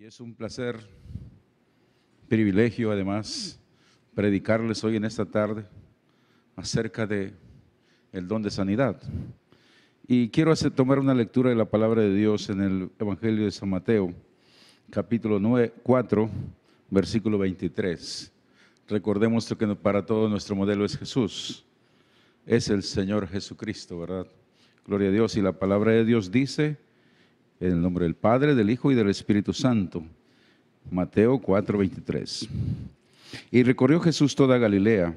Y es un placer, privilegio además, predicarles hoy en esta tarde acerca de el don de sanidad. Y quiero tomar una lectura de la palabra de Dios en el Evangelio de San Mateo, capítulo 4, versículo 23. Recordemos que para todos nuestro modelo es Jesús, es el Señor Jesucristo, ¿verdad? Gloria a Dios. Y la palabra de Dios dice, en el nombre del Padre, del Hijo y del Espíritu Santo. Mateo 4:23. Y recorrió Jesús toda Galilea,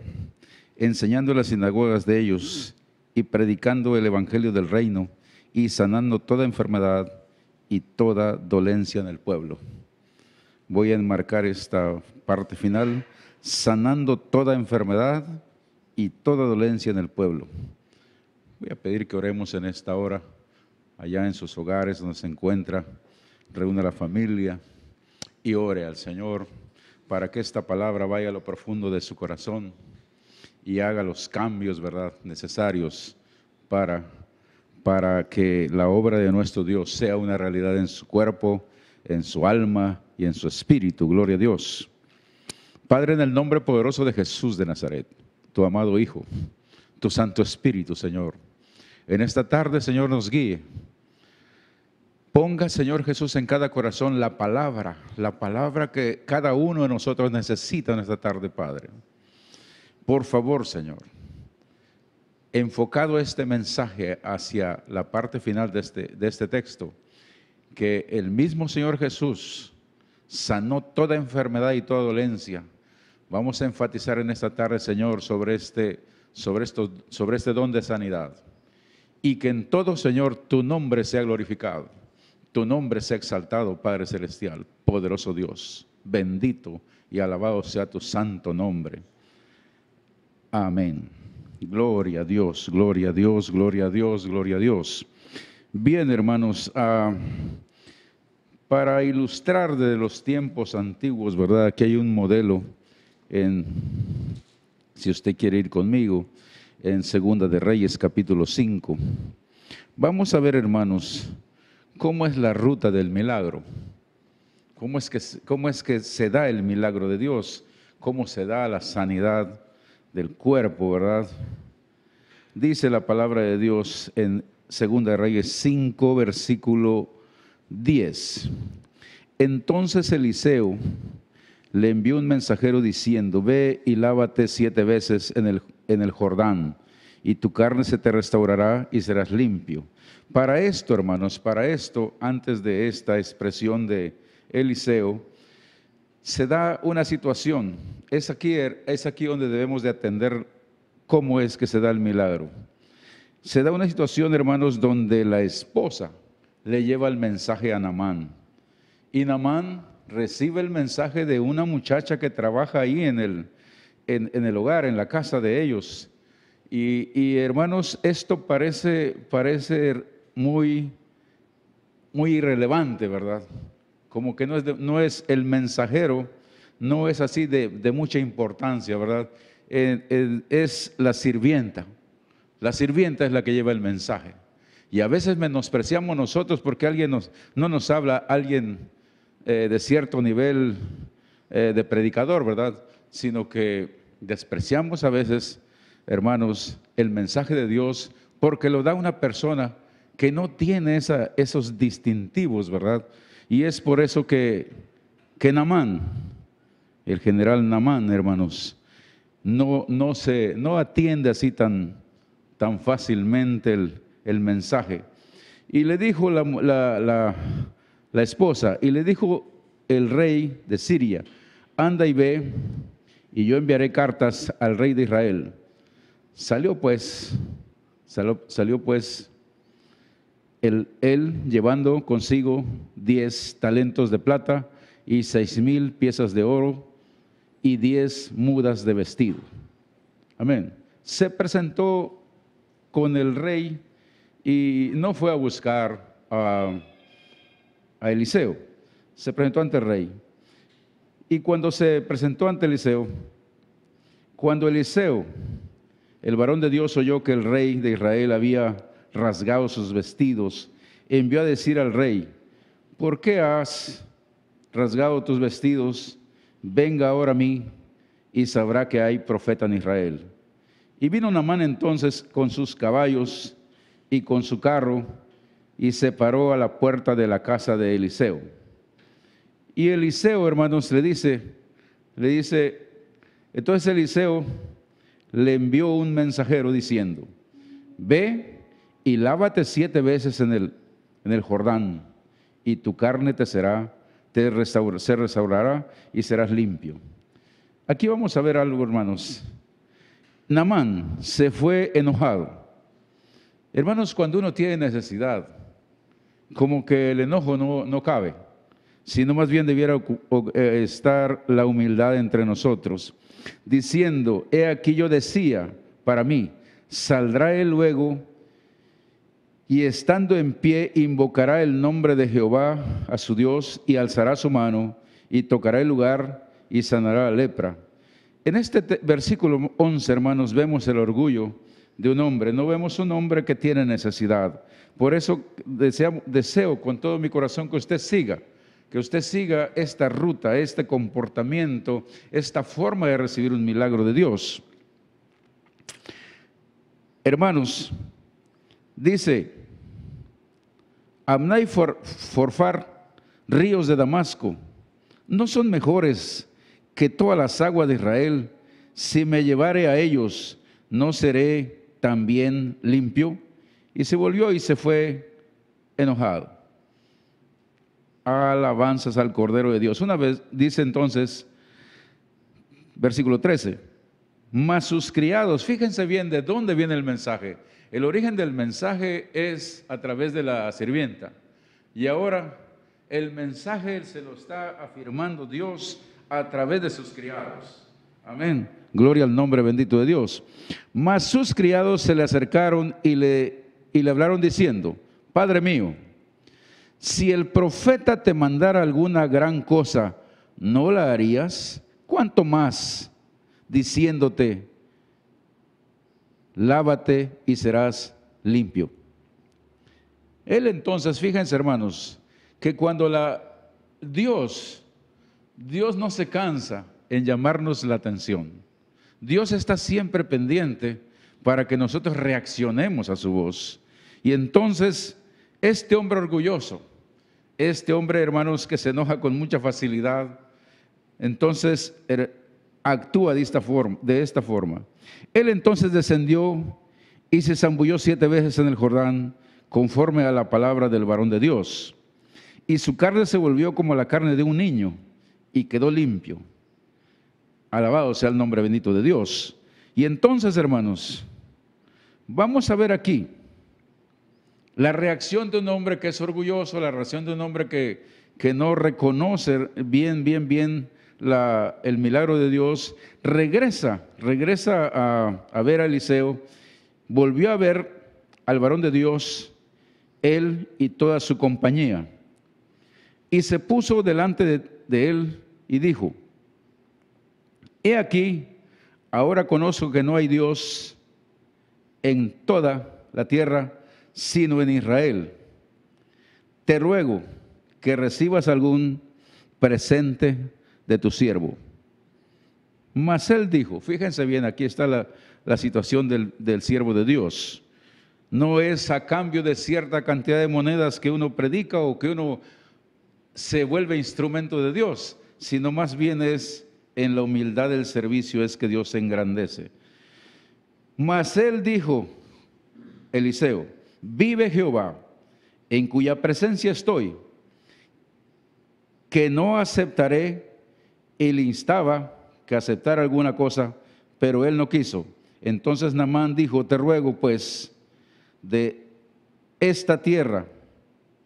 enseñando en las sinagogas de ellos y predicando el evangelio del reino y sanando toda enfermedad y toda dolencia en el pueblo. Voy a enmarcar esta parte final, sanando toda enfermedad y toda dolencia en el pueblo. Voy a pedir que oremos en esta hora, allá en sus hogares donde se encuentra, reúna a la familia y ore al Señor para que esta palabra vaya a lo profundo de su corazón y haga los cambios, ¿verdad?, necesarios para que la obra de nuestro Dios sea una realidad en su cuerpo, en su alma y en su espíritu. Gloria a Dios. Padre, en el nombre poderoso de Jesús de Nazaret, tu amado Hijo, tu Santo Espíritu, Señor, en esta tarde, Señor, nos guíe. Ponga, Señor Jesús, en cada corazón la palabra que cada uno de nosotros necesita en esta tarde, Padre. Por favor, Señor, enfocado este mensaje hacia la parte final de este texto, que el mismo Señor Jesús sanó toda enfermedad y toda dolencia. Vamos a enfatizar en esta tarde, Señor, sobre este don de sanidad. Y que en todo, Señor, tu nombre sea glorificado. Tu nombre sea exaltado, Padre Celestial, poderoso Dios, bendito y alabado sea tu santo nombre. Amén. Gloria a Dios, gloria a Dios, gloria a Dios, gloria a Dios. Bien, hermanos, para ilustrar de los tiempos antiguos, ¿verdad? Aquí hay un modelo, si usted quiere ir conmigo, en Segunda de Reyes, capítulo 5. Vamos a ver, hermanos, ¿cómo es la ruta del milagro? ¿Cómo es que se da el milagro de Dios? ¿Cómo se da la sanidad del cuerpo, verdad? Dice la palabra de Dios en 2 de Reyes 5, versículo 10. Entonces Eliseo le envió un mensajero diciendo, ve y lávate 7 veces en el Jordán, y tu carne se te restaurará y serás limpio. Para esto, hermanos, antes de esta expresión de Eliseo, se da una situación. Es aquí donde debemos de atender cómo es que se da el milagro. Se da una situación, hermanos, donde la esposa le lleva el mensaje a Naamán. Y Naamán recibe el mensaje de una muchacha que trabaja ahí en el hogar, en la casa de ellos. Y hermanos, esto parece muy irrelevante, ¿verdad? Como que no es el mensajero, no es así de mucha importancia, ¿verdad? Es la sirvienta. La sirvienta es la que lleva el mensaje. Y a veces menospreciamos nosotros porque no nos habla alguien de cierto nivel de predicador, ¿verdad? Sino que despreciamos a veces, hermanos, el mensaje de Dios porque lo da una persona que no tiene esos distintivos, ¿verdad? Y es por eso que Naamán, el general Naamán, hermanos, no atiende así tan fácilmente el mensaje. Y le dijo la esposa, y le dijo el rey de Siria, anda y ve, y yo enviaré cartas al rey de Israel. Salió pues él llevando consigo 10 talentos de plata y 6,000 piezas de oro y 10 mudas de vestido. Amén. Se presentó con el rey y no fue a buscar a Eliseo. Se presentó ante el rey. Y cuando se presentó ante Eliseo, cuando Eliseo, el varón de Dios, oyó que el rey de Israel había rasgado sus vestidos, envió a decir al rey, ¿por qué has rasgado tus vestidos, venga ahora a mí y sabrá que hay profeta en Israel. Y vino Naamán entonces con sus caballos y con su carro y se paró a la puerta de la casa de Eliseo. Y Eliseo, hermanos, le dice, entonces Eliseo le envió un mensajero diciendo, ve y lávate 7 veces en el Jordán, y tu carne se restaurará y serás limpio. Aquí vamos a ver algo, hermanos. Naamán se fue enojado. Hermanos, cuando uno tiene necesidad, como que el enojo no cabe, sino más bien debiera estar la humildad entre nosotros, diciendo, he aquí yo decía para mí, saldrá él luego y estando en pie invocará el nombre de Jehová a su Dios y alzará su mano y tocará el lugar y sanará la lepra. En este versículo 11, hermanos, vemos el orgullo de un hombre, no vemos un hombre que tiene necesidad. Por eso deseo con todo mi corazón que usted siga esta ruta, este comportamiento, esta forma de recibir un milagro de Dios. Hermanos, dice, Amnai Forfar, ríos de Damasco, ¿no son mejores que todas las aguas de Israel? Si me llevare a ellos, ¿no seré también limpio? Y se volvió y se fue enojado. Alabanzas al Cordero de Dios. Una vez dice entonces, versículo 13, mas sus criados, fíjense bien de dónde viene el mensaje. El origen del mensaje es a través de la sirvienta. Y ahora el mensaje se lo está afirmando Dios a través de sus criados. Amén. Gloria al nombre bendito de Dios. Mas sus criados se le acercaron y le hablaron diciendo, Padre mío, si el profeta te mandara alguna gran cosa, ¿no la harías? ¿Cuánto más diciéndote, lávate y serás limpio? Él entonces, fíjense hermanos, que cuando Dios no se cansa en llamarnos la atención. Dios está siempre pendiente para que nosotros reaccionemos a su voz. Y entonces, este hombre orgulloso, este hombre, hermanos, que se enoja con mucha facilidad, entonces actúa de esta forma. Él entonces descendió y se zambulló 7 veces en el Jordán, conforme a la palabra del varón de Dios. Y su carne se volvió como la carne de un niño, y quedó limpio. Alabado sea el nombre bendito de Dios. Y entonces, hermanos, vamos a ver aquí la reacción de un hombre que es orgulloso, la reacción de un hombre que no reconoce bien el milagro de Dios. Regresa a ver a Eliseo, volvió a ver al varón de Dios, él y toda su compañía, y se puso delante de él y dijo, he aquí, ahora conozco que no hay Dios en toda la tierra, sino en Israel. Te ruego que recibas algún presente de tu siervo. Mas él dijo, fíjense bien, aquí está la situación del siervo de Dios. No es a cambio de cierta cantidad de monedas que uno predica o que uno se vuelve instrumento de Dios, sino más bien es en la humildad del servicio es que Dios se engrandece. Mas él dijo, Eliseo, vive Jehová, en cuya presencia estoy, que no aceptaré. Y le instaba que aceptara alguna cosa, pero él no quiso. Entonces Naamán dijo, te ruego pues, de esta tierra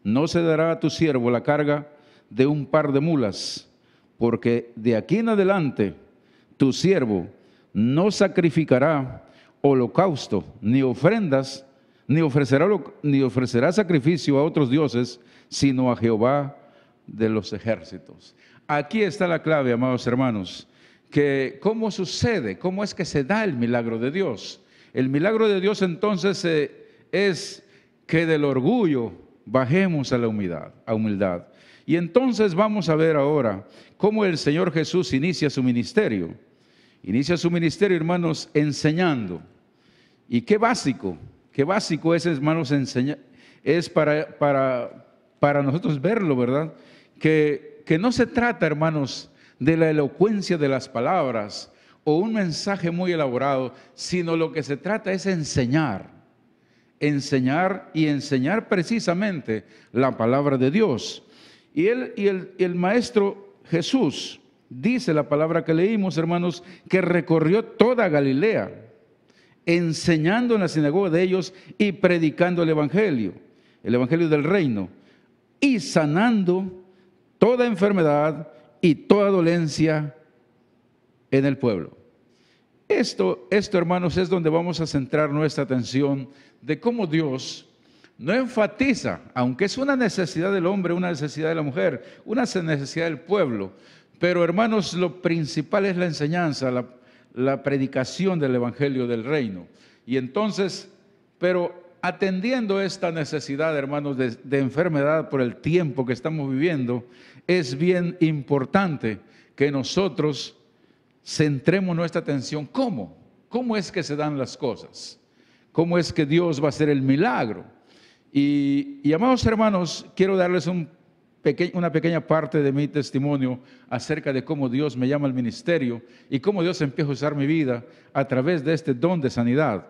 no se dará a tu siervo la carga de un par de mulas, porque de aquí en adelante tu siervo no sacrificará holocausto, ni ofrendas, ni ofrecerá sacrificio a otros dioses, sino a Jehová de los ejércitos. Aquí está la clave, amados hermanos, que cómo sucede, cómo es que se da el milagro de Dios. El milagro de Dios entonces es que del orgullo bajemos a la humildad. Y entonces vamos a ver ahora cómo el Señor Jesús inicia su ministerio. Inicia su ministerio, hermanos, enseñando. Y qué básico es, hermanos, enseñar, es para nosotros verlo, ¿verdad? Que no se trata, hermanos, de la elocuencia de las palabras o un mensaje muy elaborado, sino lo que se trata es enseñar y enseñar precisamente la palabra de Dios. Y el Maestro Jesús, dice la palabra que leímos, hermanos, que recorrió toda Galilea, enseñando en la sinagoga de ellos y predicando el Evangelio del reino, y sanando toda enfermedad y toda dolencia en el pueblo. Esto, hermanos, es donde vamos a centrar nuestra atención de cómo Dios no enfatiza, aunque es una necesidad del hombre, una necesidad de la mujer, una necesidad del pueblo, pero, hermanos, lo principal es la enseñanza, la predicación del Evangelio del reino. Y entonces, pero atendiendo esta necesidad, hermanos, de enfermedad por el tiempo que estamos viviendo, es bien importante que nosotros centremos nuestra atención. ¿Cómo? ¿Cómo es que se dan las cosas? ¿Cómo es que Dios va a hacer el milagro? Y amados hermanos, quiero darles una pequeña parte de mi testimonio acerca de cómo Dios me llama al ministerio y cómo Dios empieza a usar mi vida a través de este don de sanidad.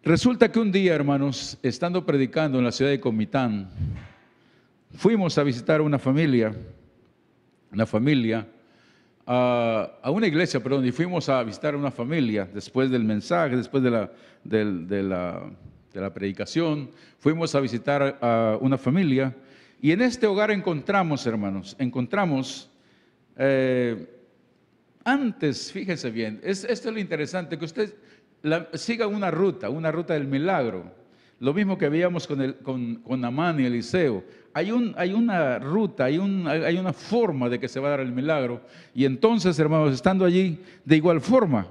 Resulta que un día, hermanos, estando predicando en la ciudad de Comitán, fuimos a visitar una familia, a una iglesia, perdón, y fuimos a visitar una familia después del mensaje, después de la predicación. Fuimos a visitar a una familia y en este hogar encontramos, hermanos, antes, fíjense bien, esto es lo interesante, que usted siga una ruta del milagro. Lo mismo que veíamos con Naamán y Eliseo. Hay una ruta, hay una forma de que se va a dar el milagro. Y entonces, hermanos, estando allí, de igual forma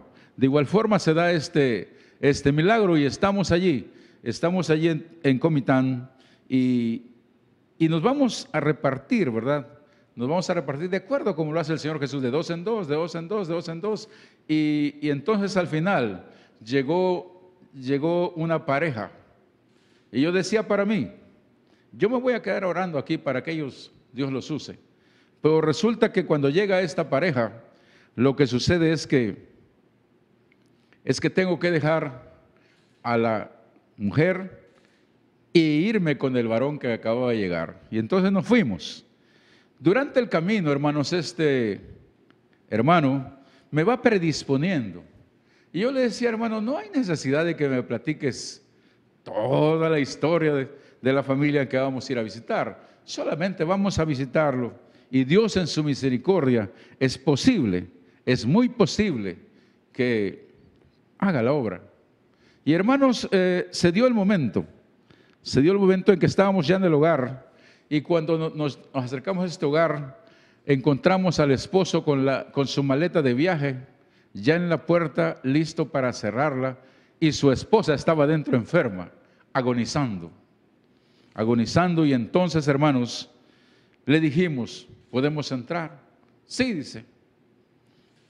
se da este milagro y estamos allí en Comitán y nos vamos a repartir, ¿verdad? Nos vamos a repartir de acuerdo como lo hace el Señor Jesús, de dos en dos, de dos en dos, de dos en dos. Y entonces al final llegó una pareja. Y yo decía para mí, yo me voy a quedar orando aquí para que Dios los use. Pero resulta que cuando llega esta pareja, lo que sucede es que tengo que dejar a la mujer e irme con el varón que acababa de llegar. Y entonces nos fuimos. Durante el camino, hermanos, este hermano me va predisponiendo. Y yo le decía, hermano, no hay necesidad de que me platiques toda la historia de la familia que vamos a ir a visitar. Solamente vamos a visitarlo. Y Dios en su misericordia es muy posible que haga la obra. Y hermanos, se dio el momento en que estábamos ya en el hogar. Y cuando nos acercamos a este hogar, encontramos al esposo con su maleta de viaje, ya en la puerta, listo para cerrarla, y su esposa estaba dentro enferma, agonizando. Y entonces, hermanos, le dijimos, ¿podemos entrar? Sí, dice.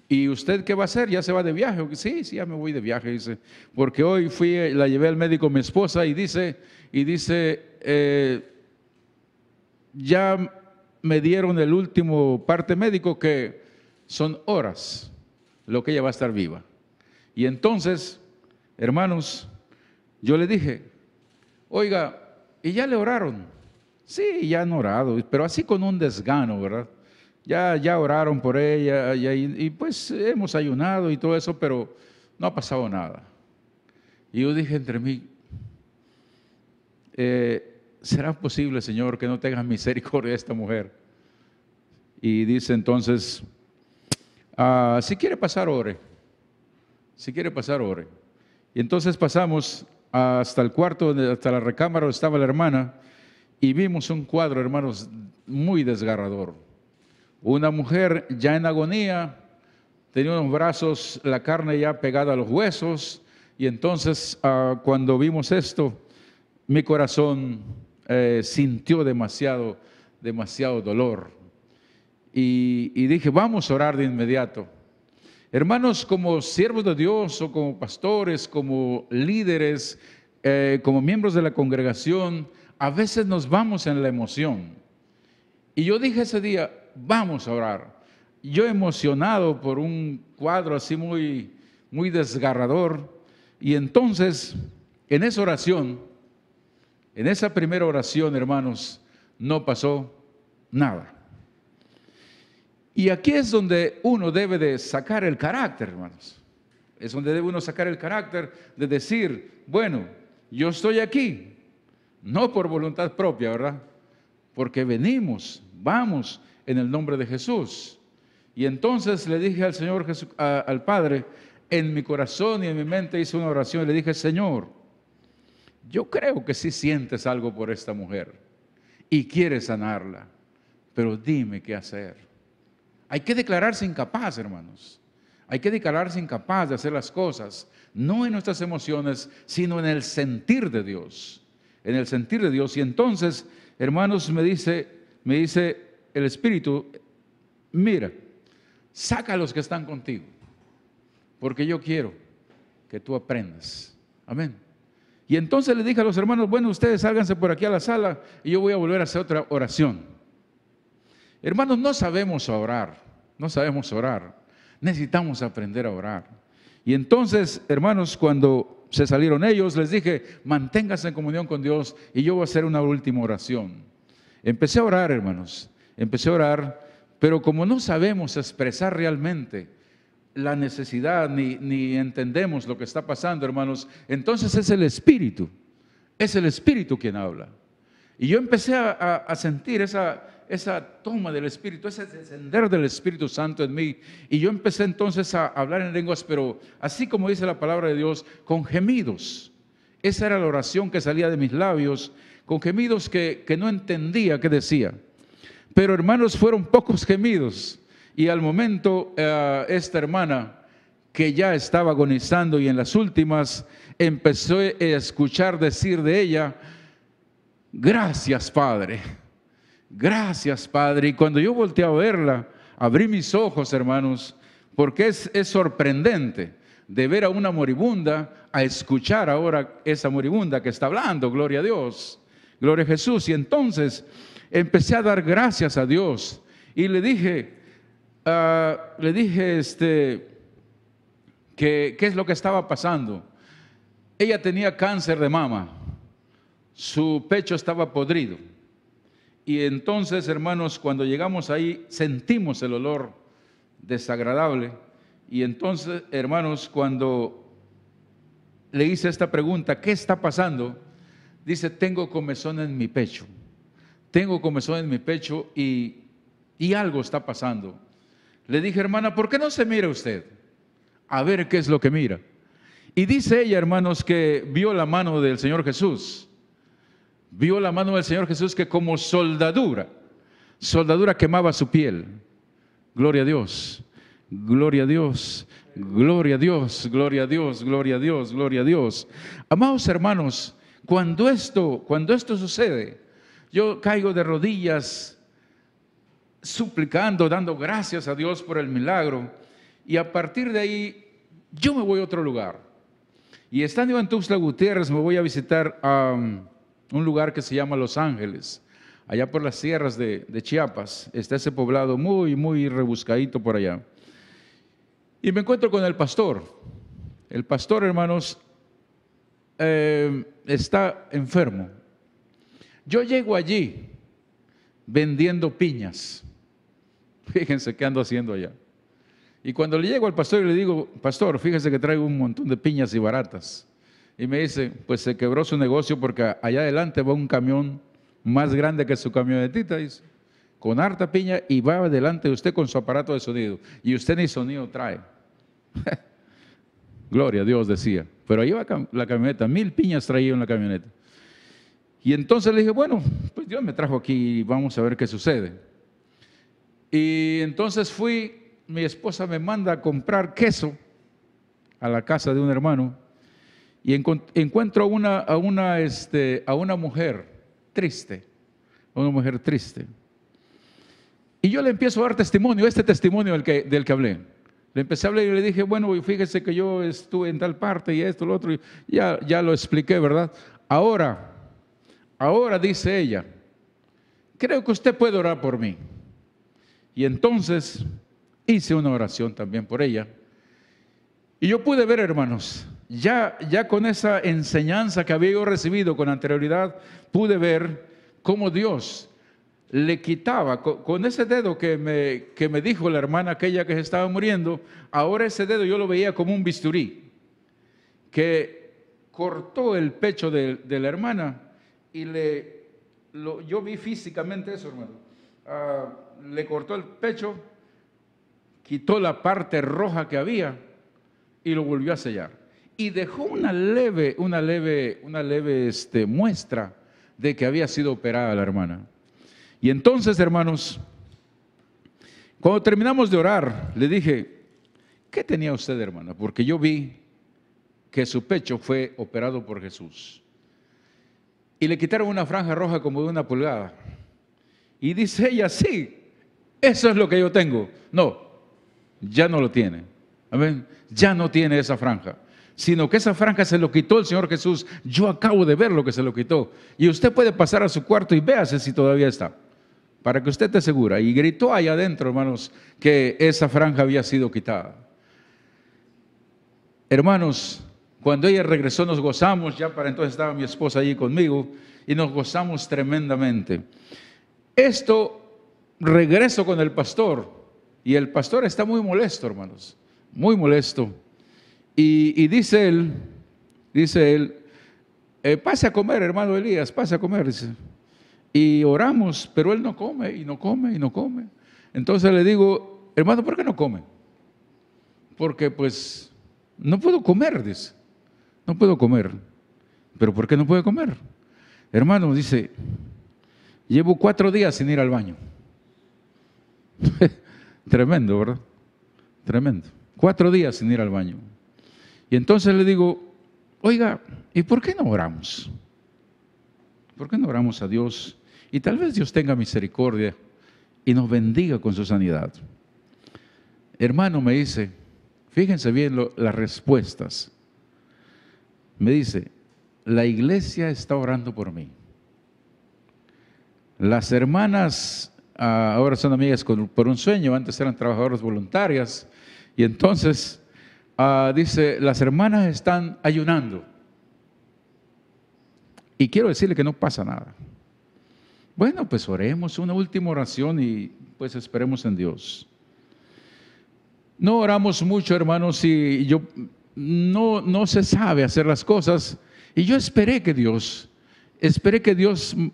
¿Y usted qué va a hacer? ¿Ya se va de viaje? Sí, ya me voy de viaje, dice. Porque hoy la llevé al médico mi esposa y dice, ya me dieron el último parte médico que son horas lo que ella va a estar viva. Y entonces, hermanos, yo le dije, oiga, ¿y ya le oraron? Sí, ya han orado, pero así con un desgano, ¿verdad? Ya oraron por ella y pues hemos ayunado y todo eso, pero no ha pasado nada. Y yo dije entre mí, ¿será posible, Señor, que no tengas misericordia de esta mujer? Y dice entonces, si quiere pasar, ore. Si quiere pasar, ore. Y entonces pasamos hasta el cuarto, hasta la recámara donde estaba la hermana, y vimos un cuadro, hermanos, muy desgarrador. Una mujer ya en agonía, tenía unos brazos, la carne ya pegada a los huesos, y entonces cuando vimos esto, mi corazón sintió demasiado demasiado dolor. Y dije, vamos a orar de inmediato. Hermanos, como siervos de Dios o como pastores, como líderes, como miembros de la congregación, a veces nos vamos en la emoción. Y yo dije ese día, vamos a orar. Yo emocionado por un cuadro así muy, muy desgarrador. Y entonces, en esa oración, en esa primera oración, hermanos, no pasó nada. Y aquí es donde uno debe de sacar el carácter, hermanos. Es donde debe uno sacar el carácter de decir, bueno, yo estoy aquí, no por voluntad propia, ¿verdad? Porque venimos, vamos en el nombre de Jesús. Y entonces le dije al Señor Jesús, al Padre, en mi corazón y en mi mente hice una oración y le dije, Señor, yo creo que sí sientes algo por esta mujer y quieres sanarla, pero dime qué hacer. Hay que declararse incapaz, hermanos. Hay que declararse incapaz de hacer las cosas, no en nuestras emociones, sino en el sentir de Dios. En el sentir de Dios. Y entonces, hermanos, me dice el Espíritu, mira, saca a los que están contigo, porque yo quiero que tú aprendas. Amén. Y entonces le dije a los hermanos, bueno, ustedes sálganse por aquí a la sala y yo voy a volver a hacer otra oración. Hermanos, no sabemos orar, no sabemos orar. Necesitamos aprender a orar. Y entonces, hermanos, cuando se salieron ellos, les dije, manténganse en comunión con Dios y yo voy a hacer una última oración. Empecé a orar, hermanos, empecé a orar, pero como no sabemos expresar realmente la necesidad ni entendemos lo que está pasando, hermanos, entonces es el Espíritu quien habla. Y yo empecé a sentir esa toma del Espíritu, ese descender del Espíritu Santo en mí. Y yo empecé entonces a hablar en lenguas, pero así como dice la palabra de Dios, con gemidos. Esa era la oración que salía de mis labios, con gemidos que no entendía qué decía. Pero hermanos, fueron pocos gemidos. Y al momento, esta hermana, que ya estaba agonizando y en las últimas, empezó a escuchar decir de ella, gracias, Padre. Gracias, Padre. Y cuando yo volteé a verla, abrí mis ojos, hermanos, porque es sorprendente de ver a una moribunda, a escuchar ahora esa moribunda que está hablando, gloria a Dios, gloria a Jesús. Y entonces empecé a dar gracias a Dios y le dije, qué es lo que estaba pasando. Ella tenía cáncer de mama, su pecho estaba podrido. Y entonces, hermanos, cuando llegamos ahí, sentimos el olor desagradable. Y entonces, hermanos, cuando le hice esta pregunta, ¿qué está pasando? Dice, tengo comezón en mi pecho. Tengo comezón en mi pecho y algo está pasando. Le dije, hermana, ¿por qué no se mira usted? A ver qué es lo que mira. Y dice ella, hermanos, que vio la mano del Señor Jesús. Vio la mano del Señor Jesús que como soldadura quemaba su piel. Gloria a Dios, gloria a Dios, gloria a Dios, gloria a Dios, gloria a Dios, gloria a Dios. Amados hermanos, cuando esto sucede, yo caigo de rodillas suplicando, dando gracias a Dios por el milagro. Y a partir de ahí, yo me voy a otro lugar. Y estando en Tuxtla Gutiérrez, me voy a visitar a un lugar que se llama Los Ángeles, allá por las sierras de Chiapas. Está ese poblado muy, muy rebuscadito por allá. Y me encuentro con el pastor. El pastor, hermanos, está enfermo. Yo llego allí vendiendo piñas. Fíjense qué ando haciendo allá. Y cuando le llego al pastor y le digo, pastor, fíjese que traigo un montón de piñas y baratas. Y me dice, pues se quebró su negocio porque allá adelante va un camión más grande que su camionetita, dice, con harta piña y va adelante usted con su aparato de sonido. Y usted ni sonido trae. Gloria a Dios, decía. Pero ahí va la camioneta, 1000 piñas traía en la camioneta. Y entonces le dije, bueno, pues Dios me trajo aquí y vamos a ver qué sucede. Y entonces mi esposa me manda a comprar queso a la casa de un hermano. Y encuentro a una mujer triste, Y yo le empiezo a dar testimonio, este testimonio del que hablé. Le empecé a hablar y le dije, bueno, fíjese que yo estuve en tal parte y esto, lo otro, y ya lo expliqué, ¿verdad? Ahora dice ella, creo que usted puede orar por mí. Y entonces hice una oración también por ella. Y yo pude ver, hermanos, ya con esa enseñanza que había yo recibido con anterioridad, pude ver cómo Dios le quitaba, con ese dedo que me dijo la hermana aquella que se estaba muriendo, ahora ese dedo yo lo veía como un bisturí, que cortó el pecho de la hermana y yo vi físicamente eso, hermano. Le cortó el pecho, quitó la parte roja que había y lo volvió a sellar. Y dejó una leve muestra de que había sido operada la hermana. Y entonces, hermanos, cuando terminamos de orar, le dije, ¿qué tenía usted, hermana? Porque yo vi que su pecho fue operado por Jesús. Y le quitaron una franja roja como de 1 pulgada. Y dice ella, sí, eso es lo que yo tengo. No, ya no lo tiene. Amén. Ya no tiene esa franja, sino que esa franja se lo quitó el Señor Jesús. Yo acabo de ver lo que se lo quitó. Y usted puede pasar a su cuarto y véase si todavía está, para que usted esté segura. Y gritó allá adentro, hermanos, que esa franja había sido quitada. Hermanos, cuando ella regresó nos gozamos, ya para entonces estaba mi esposa allí conmigo, y nos gozamos tremendamente. Regreso con el pastor, y el pastor está muy molesto, hermanos, muy molesto. Y dice él, pase a comer, hermano Elías, pase a comer, dice. Y oramos, pero él no come, y no come, y no come. Entonces le digo, hermano, ¿por qué no come? Porque pues no puedo comer, dice. No puedo comer. ¿Pero por qué no puede comer? Hermano, dice, llevo 4 días sin ir al baño. Tremendo, ¿verdad? Tremendo. 4 días sin ir al baño. Y entonces le digo, oiga, ¿y por qué no oramos? ¿Por qué no oramos a Dios? Y tal vez Dios tenga misericordia y nos bendiga con su sanidad. Hermano, me dice, fíjense bien las respuestas. Me dice, la iglesia está orando por mí. Las hermanas ahora son amigas por un sueño, antes eran trabajadoras voluntarias. Y entonces dice, las hermanas están ayunando. Y quiero decirle que no pasa nada. Bueno, pues oremos una última oración y pues esperemos en Dios. No oramos mucho, hermanos, y yo no se sabe hacer las cosas. Y yo esperé que Dios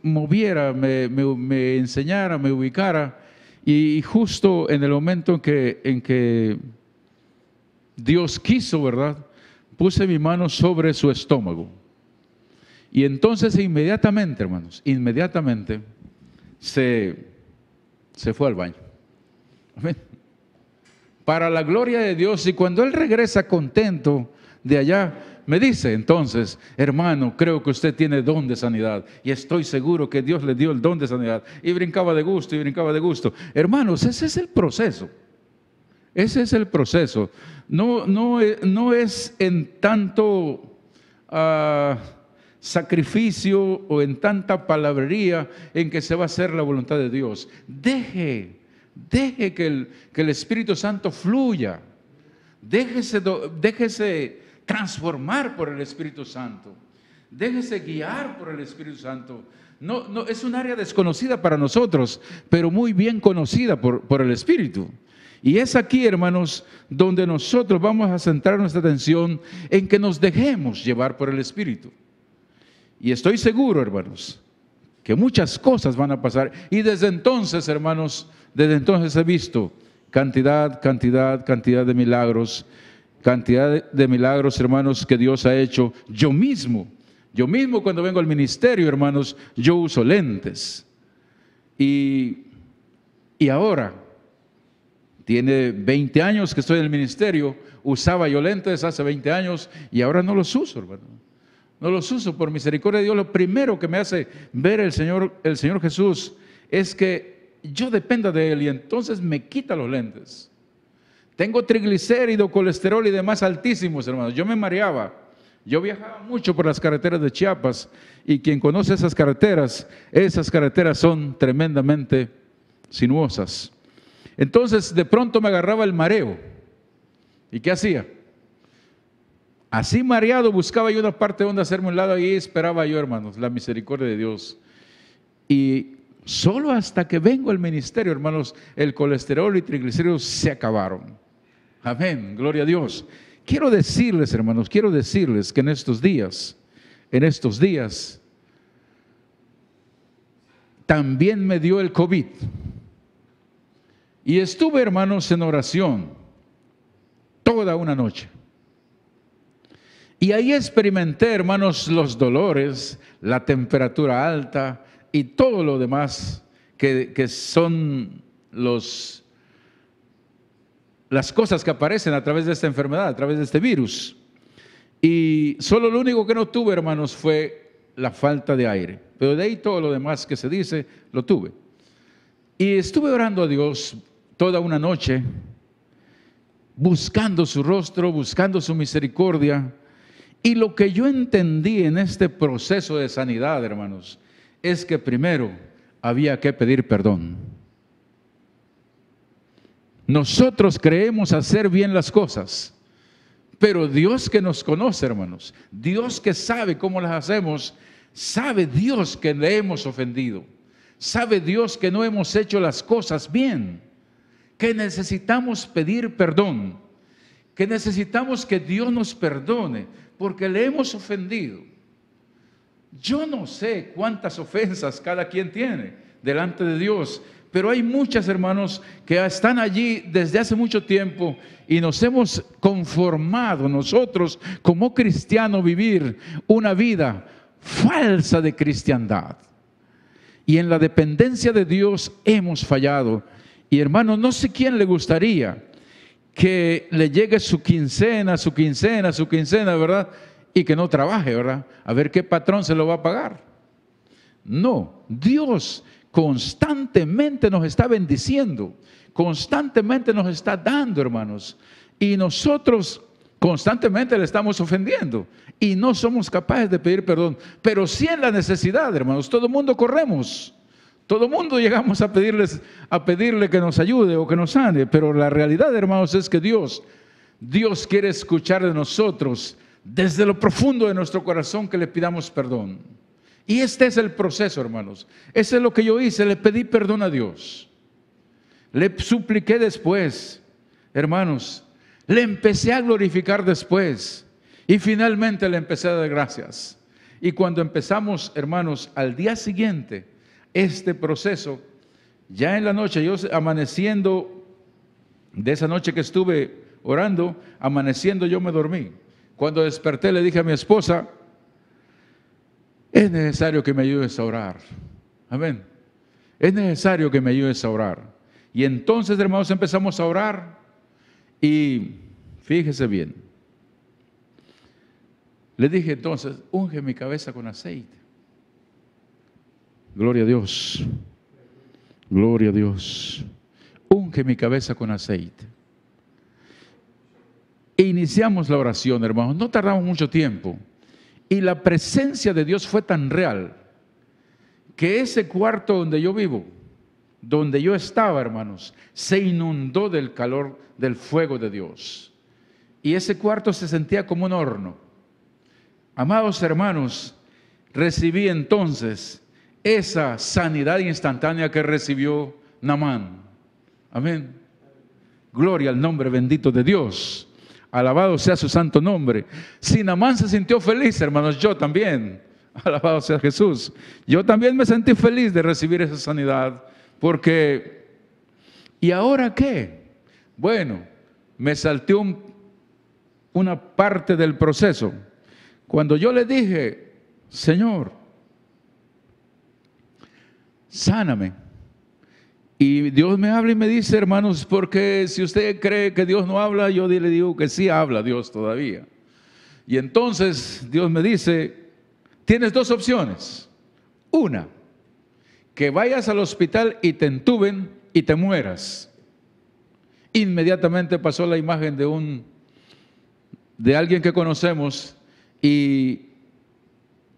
moviera, me enseñara, me ubicara. Y justo en el momento en que Dios quiso, ¿verdad? Puse mi mano sobre su estómago. Y entonces inmediatamente, hermanos, inmediatamente se fue al baño. Amén. Para la gloria de Dios. Y cuando él regresa contento de allá, me dice entonces, hermano, creo que usted tiene don de sanidad. Y estoy seguro que Dios le dio el don de sanidad. Y brincaba de gusto, y brincaba de gusto. Hermanos, ese es el proceso. Ese es el proceso. No es en tanto sacrificio o en tanta palabrería en que se va a hacer la voluntad de Dios. Deje que el Espíritu Santo fluya. Déjese transformar por el Espíritu Santo. Déjese guiar por el Espíritu Santo. No, es un área desconocida para nosotros, pero muy bien conocida por el Espíritu. Y es aquí, hermanos, donde nosotros vamos a centrar nuestra atención en que nos dejemos llevar por el Espíritu. Y estoy seguro, hermanos, que muchas cosas van a pasar. Y desde entonces, hermanos, desde entonces he visto cantidad de milagros. Cantidad de milagros, hermanos, que Dios ha hecho. Yo mismo cuando vengo al ministerio, hermanos, yo uso lentes. Y ahora, tiene 20 años que estoy en el ministerio, usaba yo lentes hace 20 años y ahora no los uso, hermano. No los uso por misericordia de Dios. Lo primero que me hace ver el Señor Jesús es que yo dependa de Él, y entonces me quita los lentes. Tengo triglicéridos, colesterol y demás altísimos, hermanos. Yo me mareaba. Yo viajaba mucho por las carreteras de Chiapas, y quien conoce esas carreteras son tremendamente sinuosas. Entonces, de pronto me agarraba el mareo. ¿Y qué hacía? Así mareado, buscaba yo una parte donde hacerme un lado, y esperaba yo, hermanos, la misericordia de Dios. Y solo hasta que vengo al ministerio, hermanos, el colesterol y triglicéridos se acabaron. Amén, gloria a Dios. Quiero decirles, hermanos, que en estos días, también me dio el COVID. Y estuve, hermanos, en oración toda una noche. Y ahí experimenté, hermanos, los dolores, la temperatura alta y todo lo demás que son las cosas que aparecen a través de esta enfermedad, a través de este virus. Y solo lo único que no tuve, hermanos, fue la falta de aire. Pero de ahí todo lo demás que se dice, lo tuve. Y estuve orando a Dios toda una noche, buscando su rostro, buscando su misericordia. Y lo que yo entendí en este proceso de sanidad, hermanos, es que primero había que pedir perdón. Nosotros creemos hacer bien las cosas, pero Dios que nos conoce, hermanos, Dios que sabe cómo las hacemos, sabe Dios que le hemos ofendido, sabe Dios que no hemos hecho las cosas bien, que necesitamos pedir perdón, que necesitamos que Dios nos perdone porque le hemos ofendido. Yo no sé cuántas ofensas cada quien tiene delante de Dios, pero hay muchas, hermanos, que están allí desde hace mucho tiempo y nos hemos conformado nosotros como cristianos vivir una vida falsa de cristiandad. Y en la dependencia de Dios hemos fallado. Y hermanos, no sé quién le gustaría que le llegue su quincena, ¿verdad? Y que no trabaje, ¿verdad? A ver qué patrón se lo va a pagar. No, Dios constantemente nos está bendiciendo, constantemente nos está dando, hermanos, y nosotros constantemente le estamos ofendiendo y no somos capaces de pedir perdón, pero sí en la necesidad, hermanos. Todo el mundo corremos, todo el mundo llegamos a pedirle que nos ayude o que nos sane, pero la realidad, hermanos, es que Dios quiere escuchar de nosotros desde lo profundo de nuestro corazón que le pidamos perdón. Y este es el proceso, hermanos. Ese es lo que yo hice, le pedí perdón a Dios. Le supliqué después, hermanos. Le empecé a glorificar después. Y finalmente le empecé a dar gracias. Y cuando empezamos, hermanos, al día siguiente, este proceso, ya en la noche, yo amaneciendo, de esa noche que estuve orando, amaneciendo yo me dormí. Cuando desperté le dije a mi esposa, es necesario que me ayudes a orar. Amén. Es necesario que me ayudes a orar. Y entonces, hermanos, empezamos a orar. Y fíjese bien. Le dije entonces, unge mi cabeza con aceite. Gloria a Dios. Gloria a Dios. Unge mi cabeza con aceite. E iniciamos la oración, hermanos. No tardamos mucho tiempo. Y la presencia de Dios fue tan real que ese cuarto donde yo vivo, donde yo estaba, hermanos, se inundó del calor del fuego de Dios. Y ese cuarto se sentía como un horno. Amados hermanos, recibí entonces esa sanidad instantánea que recibió Naamán. Amén. Gloria al nombre bendito de Dios. Alabado sea su santo nombre. Si Naamán se sintió feliz, hermanos, yo también. Alabado sea Jesús. Yo también me sentí feliz de recibir esa sanidad. Porque, ¿y ahora qué? Bueno, me salté una parte del proceso. Cuando yo le dije, Señor, sáname. Y Dios me habla y me dice, hermanos, porque si usted cree que Dios no habla, yo le digo que sí habla Dios todavía. Y entonces Dios me dice, tienes dos opciones. Una, que vayas al hospital y te entuben y te mueras. Inmediatamente pasó la imagen de alguien que conocemos y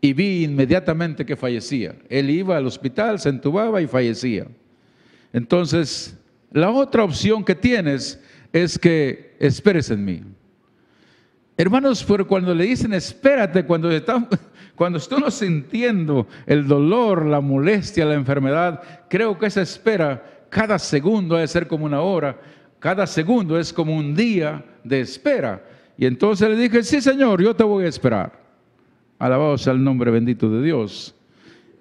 vi inmediatamente que fallecía. Él iba al hospital, se entubaba y fallecía. Entonces, la otra opción que tienes es que esperes en mí. Hermanos, pero cuando le dicen espérate, cuando estoy no sintiendo el dolor, la molestia, la enfermedad, creo que esa espera, cada segundo debe ser como una hora, cada segundo es como un día de espera. Y entonces le dije, sí Señor, yo te voy a esperar. Alabado sea el nombre bendito de Dios.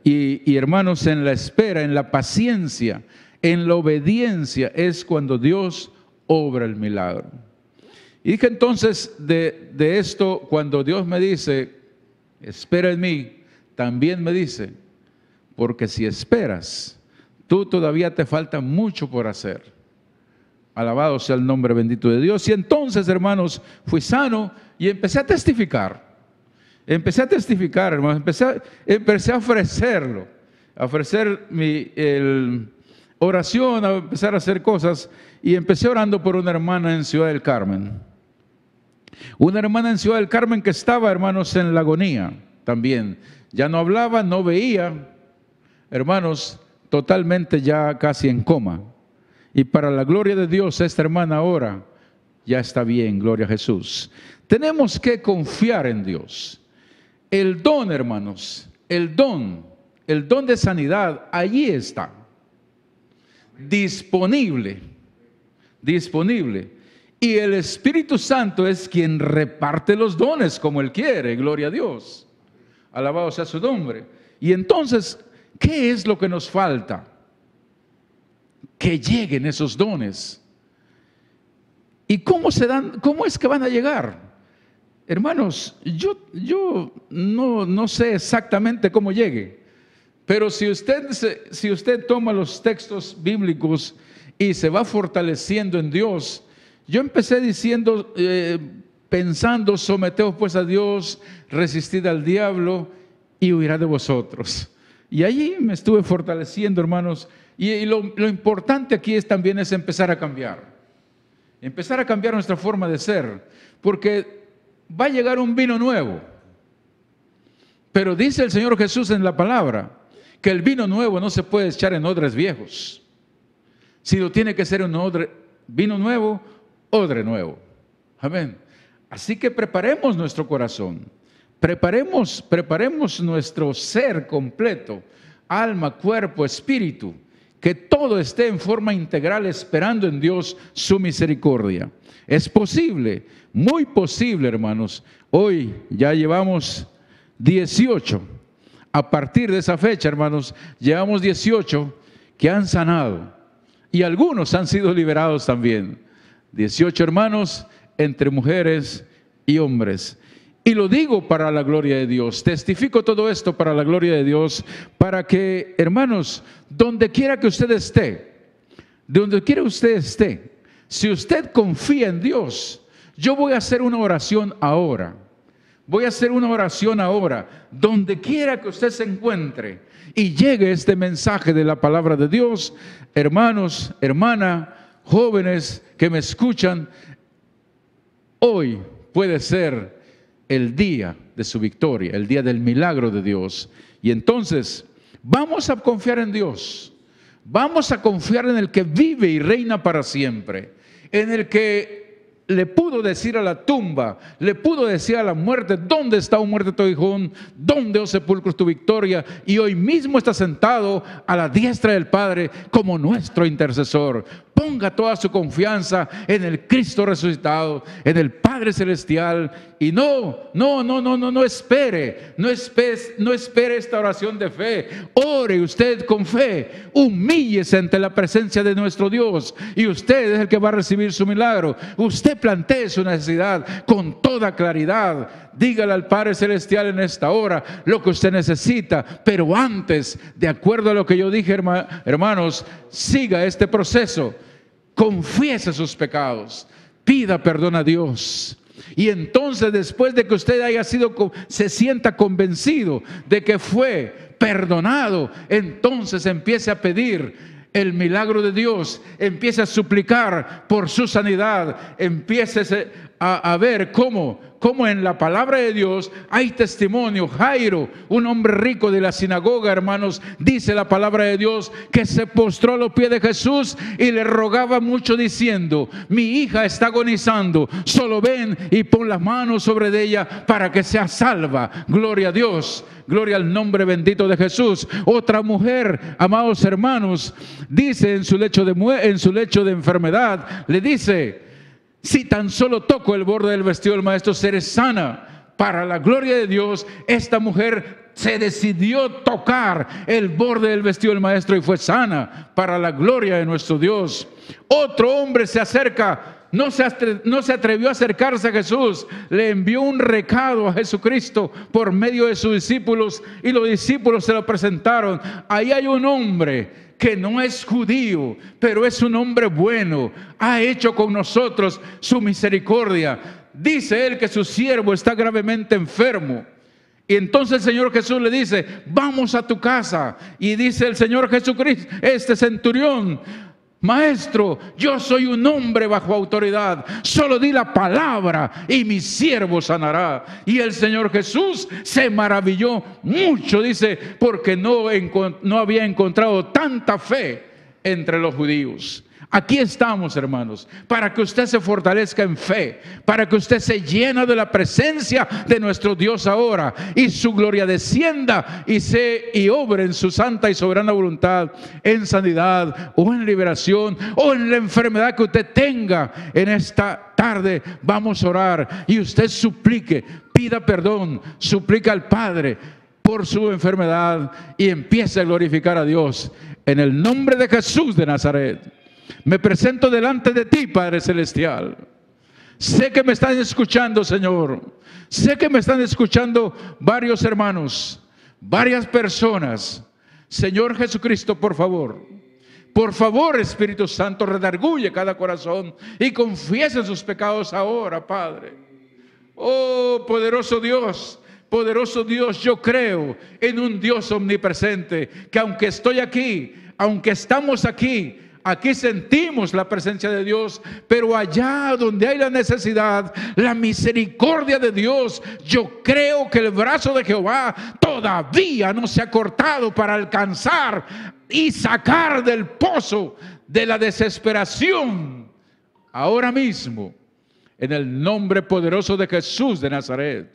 Y hermanos, en la espera, en la paciencia, en la obediencia es cuando Dios obra el milagro. Y dije entonces de esto, cuando Dios me dice, espera en mí, también me dice, porque si esperas, tú todavía te falta mucho por hacer. Alabado sea el nombre bendito de Dios. Y entonces, hermanos, fui sano y empecé a testificar. Hermanos, empecé a ofrecerlo, a ofrecer mi oración, a empezar a hacer cosas. Y empecé orando por una hermana en Ciudad del Carmen. Una hermana en Ciudad del Carmen que estaba, hermanos, en la agonía también. Ya no hablaba, no veía, hermanos, totalmente ya casi en coma. Y para la gloria de Dios, esta hermana ahora ya está bien, gloria a Jesús. Tenemos que confiar en Dios. El don, hermanos, el don de sanidad, allí está. Disponible. Y el Espíritu Santo es quien reparte los dones como Él quiere, gloria a Dios. Alabado sea su nombre. Y entonces, ¿qué es lo que nos falta? Que lleguen esos dones. ¿Y cómo se dan? ¿Cómo es que van a llegar? Hermanos, yo no sé exactamente cómo llegue, pero si usted toma los textos bíblicos y se va fortaleciendo en Dios, yo empecé diciendo, pensando, someteos pues a Dios, resistid al diablo y huirá de vosotros. Y allí me estuve fortaleciendo, hermanos. Y lo importante aquí también es empezar a cambiar nuestra forma de ser, porque va a llegar un vino nuevo. Pero dice el Señor Jesús en la palabra que el vino nuevo no se puede echar en odres viejos, sino tiene que ser un vino nuevo, odre nuevo. Amén. Así que preparemos nuestro corazón, preparemos nuestro ser completo, alma, cuerpo, espíritu, que todo esté en forma integral esperando en Dios su misericordia. Es posible, muy posible, hermanos. Hoy ya llevamos 18. A partir de esa fecha, hermanos, llevamos 18 que han sanado. Y algunos han sido liberados también. 18 hermanos entre mujeres y hombres. Y lo digo para la gloria de Dios. Testifico todo esto para la gloria de Dios, para que, hermanos, donde quiera que usted esté, si usted confía en Dios, yo voy a hacer una oración ahora. Donde quiera que usted se encuentre y llegue este mensaje de la palabra de Dios, hermanos, hermana, jóvenes que me escuchan, hoy puede ser el día de su victoria, el día del milagro de Dios. Y entonces vamos a confiar en Dios, vamos a confiar en el que vive y reina para siempre, en el que le pudo decir a la tumba, le pudo decir a la muerte, ¿dónde está, oh muerte, tu aguijón? ¿Dónde, oh sepulcro, tu victoria? Y hoy mismo está sentado a la diestra del Padre como nuestro intercesor. Ponga toda su confianza en el Cristo resucitado, en el Padre celestial, y no espere esta oración de fe. Ore usted con fe, humíllese ante la presencia de nuestro Dios, y usted es el que va a recibir su milagro. Usted plantee su necesidad con toda claridad. Dígale al Padre celestial en esta hora lo que usted necesita, pero antes, de acuerdo a lo que yo dije, hermanos, siga este proceso. Confiese sus pecados, pida perdón a Dios, y entonces, después de que usted se sienta convencido de que fue perdonado, entonces empiece a pedir el milagro de Dios, empiece a suplicar por su sanidad, empiece a ver cómo en la palabra de Dios hay testimonio. Jairo, un hombre rico de la sinagoga, hermanos, dice la palabra de Dios que se postró a los pies de Jesús y le rogaba mucho diciendo: mi hija está agonizando, solo ven y pon las manos sobre ella para que sea salva. Gloria a Dios, gloria al nombre bendito de Jesús. Otra mujer, amados hermanos, dice en su lecho de enfermedad, le dice: si tan solo toco el borde del vestido del maestro, seré sana. Para la gloria de Dios, esta mujer se decidió tocar el borde del vestido del maestro y fue sana, para la gloria de nuestro Dios. Otro hombre se acerca, no se atrevió a acercarse a Jesús, le envió un recado a Jesucristo por medio de sus discípulos y los discípulos se lo presentaron. Ahí hay un hombre que no es judío, pero es un hombre bueno, ha hecho con nosotros su misericordia. Dice él que su siervo está gravemente enfermo. Y entonces el Señor Jesús le dice: vamos a tu casa. Y dice el Señor Jesucristo, este centurión: maestro, yo soy un hombre bajo autoridad, solo di la palabra y mi siervo sanará. Y el Señor Jesús se maravilló mucho, dice, porque no había encontrado tanta fe entre los judíos. Aquí estamos, hermanos, para que usted se fortalezca en fe, para que usted se llene de la presencia de nuestro Dios ahora y su gloria descienda y obre en su santa y soberana voluntad, en sanidad o en liberación o en la enfermedad que usted tenga. En esta tarde vamos a orar y usted suplique, pida perdón, suplica al Padre por su enfermedad y empiece a glorificar a Dios. En el nombre de Jesús de Nazaret, me presento delante de ti, Padre Celestial. Sé que me están escuchando, Señor. Sé que me están escuchando varios hermanos, varias personas. Señor Jesucristo, por favor, Espíritu Santo, redarguye cada corazón y confiese sus pecados ahora, Padre. Oh, poderoso Dios, yo creo en un Dios omnipresente, que aunque estoy aquí, aunque estamos aquí sentimos la presencia de Dios, pero allá donde hay la necesidad, la misericordia de Dios, yo creo que el brazo de Jehová todavía no se ha cortado para alcanzar y sacar del pozo de la desesperación ahora mismo, en el nombre poderoso de Jesús de Nazaret.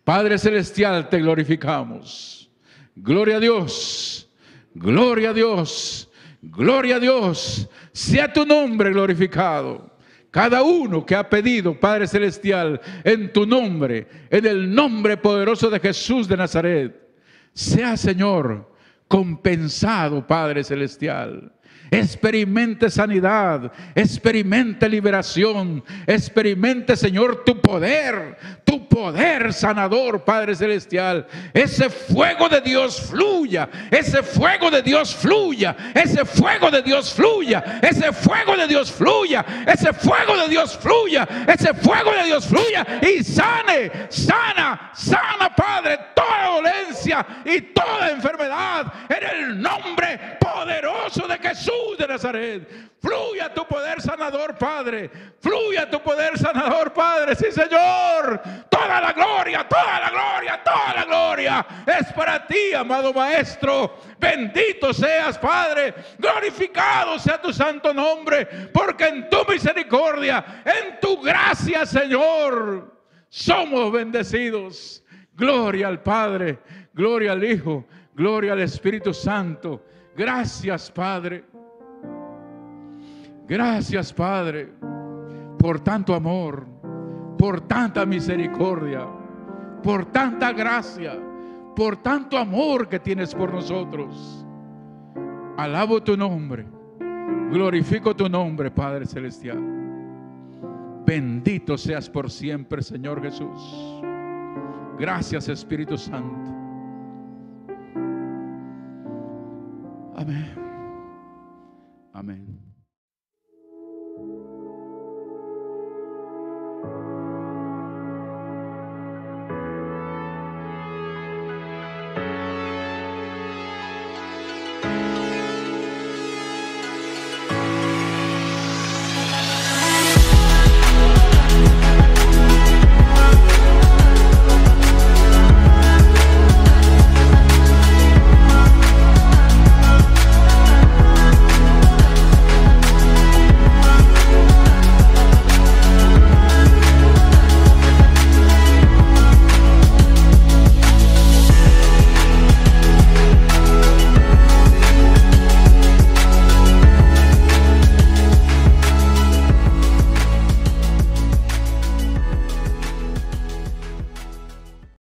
Padre Celestial, te glorificamos. Gloria a Dios, gloria a Dios. Gloria a Dios, sea tu nombre glorificado. Cada uno que ha pedido, Padre Celestial, en tu nombre, en el nombre poderoso de Jesús de Nazaret, sea, Señor, compensado, Padre Celestial. Experimente sanidad, experimente liberación, experimente, Señor, tu poder sanador, Padre Celestial. Ese fuego de Dios fluya, ese fuego de Dios fluya, ese fuego de Dios fluya, ese fuego de Dios fluya, ese fuego de Dios fluya, ese fuego de Dios fluya y sana, Padre, toda dolencia y toda enfermedad en el nombre poderoso de Jesús de Nazaret. Fluya tu poder sanador, Padre. Fluya tu poder sanador, Padre. Sí, Señor. Toda la gloria es para ti, amado Maestro. Bendito seas, Padre. Glorificado sea tu santo nombre, porque en tu misericordia, en tu gracia, Señor, somos bendecidos. Gloria al Padre, gloria al Hijo, gloria al Espíritu Santo. Gracias, Padre. Gracias, Padre, por tanto amor, por tanta misericordia, por tanta gracia, por tanto amor que tienes por nosotros. Alabo tu nombre, glorifico tu nombre, Padre Celestial. Bendito seas por siempre, Señor Jesús. Gracias, Espíritu Santo. Amén.